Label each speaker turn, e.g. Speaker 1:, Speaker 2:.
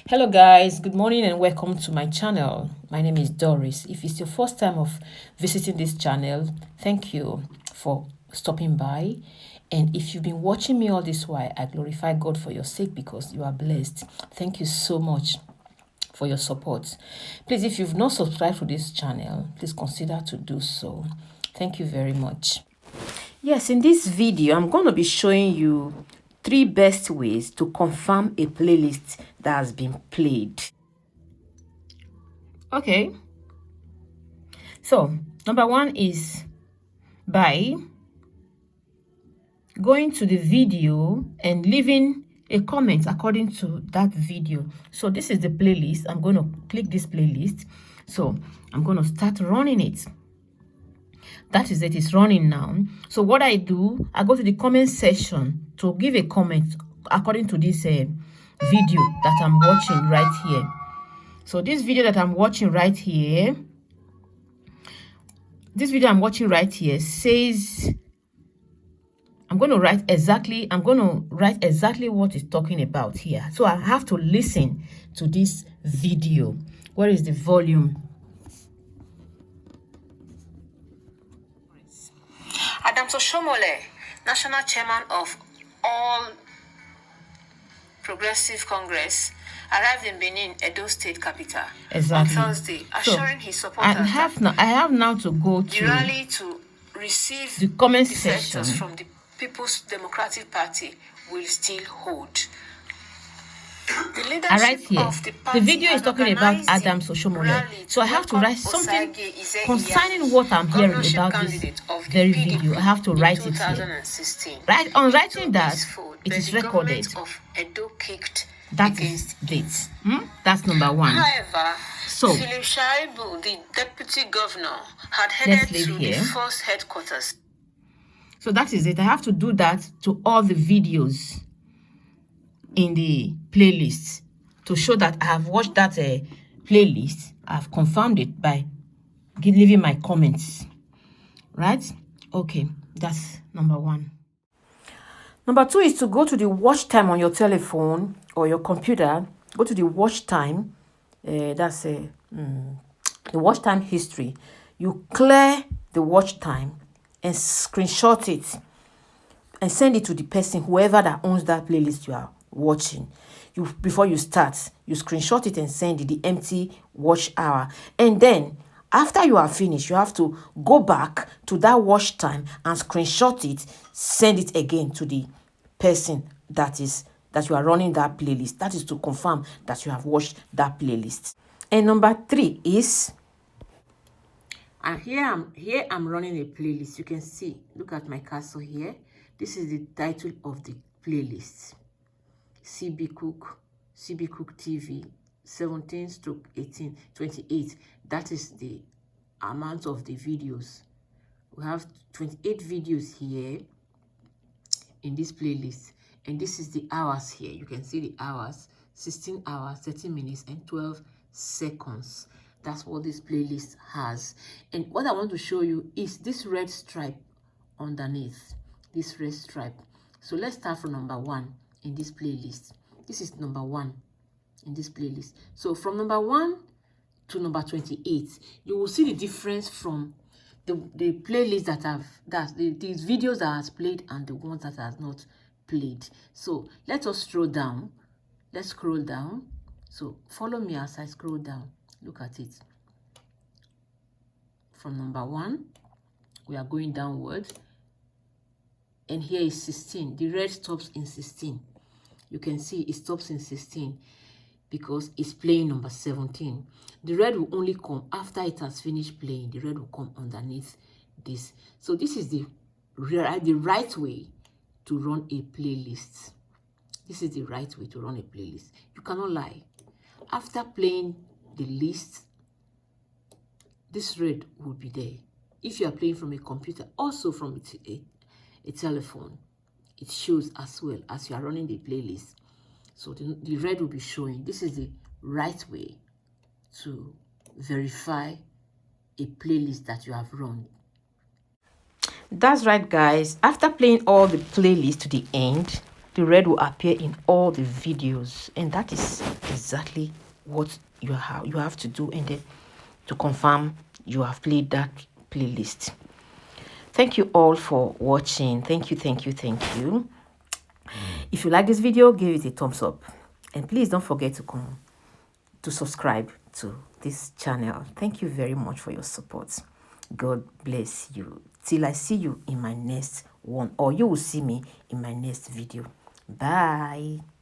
Speaker 1: Hello guys, good morning and welcome to my channel. My name is Doris. If it's your first time of visiting this channel, thank you for stopping by. And if you've been watching me all this while, I glorify God for your sake because you are blessed. Thank you so much for your support. Please, if you've not subscribed to this channel, please consider to do so. Thank you very much. Yes, in this video, I'm going to be showing you 3 best ways to confirm a playlist that has been played. Okay. So, number 1 is by going to the video and leaving a comment according to that video. So, this is the playlist. I'm going to click this playlist. So, I'm going to start running it. That is it, it's running now. So what I do, I go to the comment section to give a comment according to this video that I'm watching right here. So this video that I'm watching right here, says, I'm going to write exactly what it's talking about here. So I have to listen to this video. Where is the volume? Adams Oshomole, National Chairman of All Progressive Congress, arrived in Benin, Edo State capital, on Thursday, assuring his supporters I have now to go to the rally to receive the comment section from the People's Democratic Party will still hold. Right here, the video is talking about Adams Oshomole. So I have to write something concerning what I'm hearing about this very video. I have to write it here. Right on writing that, it is recorded. That is date. That's number 1.
Speaker 2: However,
Speaker 1: so
Speaker 2: Philip Shaibu, the deputy governor, had headed to the first headquarters.
Speaker 1: So that is it. I have to do that to all the videos in the playlist to show that I have watched that playlist. I've confirmed it by leaving my comments. Right? Okay, that's number 1. Number 2 is to go to the watch time on your telephone or your computer. Go to the watch time. That's the watch time history. You clear the watch time and screenshot it and send it to the person, whoever that owns that playlist you are watching. Before you start, you screenshot it and send it, the empty watch hour. And then after you are finished, you have to go back to that watch time and screenshot it, send it again to the person that you are running that playlist. That is to confirm that you have watched that playlist. And number 3 is, and here I'm running a playlist. You can see, look at my cursor here. This is the title of the playlist. CB Cook TV 17/18/28. That is the amount of the videos. We have 28 videos here in this playlist, and this is the hours here. You can see the hours: 16 hours, 30 minutes, and 12 seconds. That's what this playlist has. And what I want to show you is this red stripe underneath, this red stripe. So let's start from number 1 in this playlist. This is number 1 in this playlist. So from number 1 to number 28, you will see the difference from the playlist these videos that has played and the ones that has not played. So let us scroll down. Let's scroll down. So follow me as I scroll down. Look at it. From number 1, we are going downward. And here is 16. The red stops in 16. You can see it stops in 16 because it's playing number 17. The red will only come after it has finished playing. The red will come underneath this. So this is the right way to run a playlist. This is the right way to run a playlist. You cannot lie. After playing the list, this red will be there. If you are playing from a computer, also from a telephone, it shows as well as you are running the playlist. So the red will be showing. This is the right way to verify a playlist that you have run. That's right, guys. After playing all the playlists to the end, The red will appear in all the videos, and that is exactly what you have to do, and then to confirm you have played that playlist. Thank you all for watching. Thank you. If you like this video, give it a thumbs up, and please don't forget to subscribe to this channel. Thank you very much for your support. God bless you till I see you in my next one, or you will see me in my next video. Bye.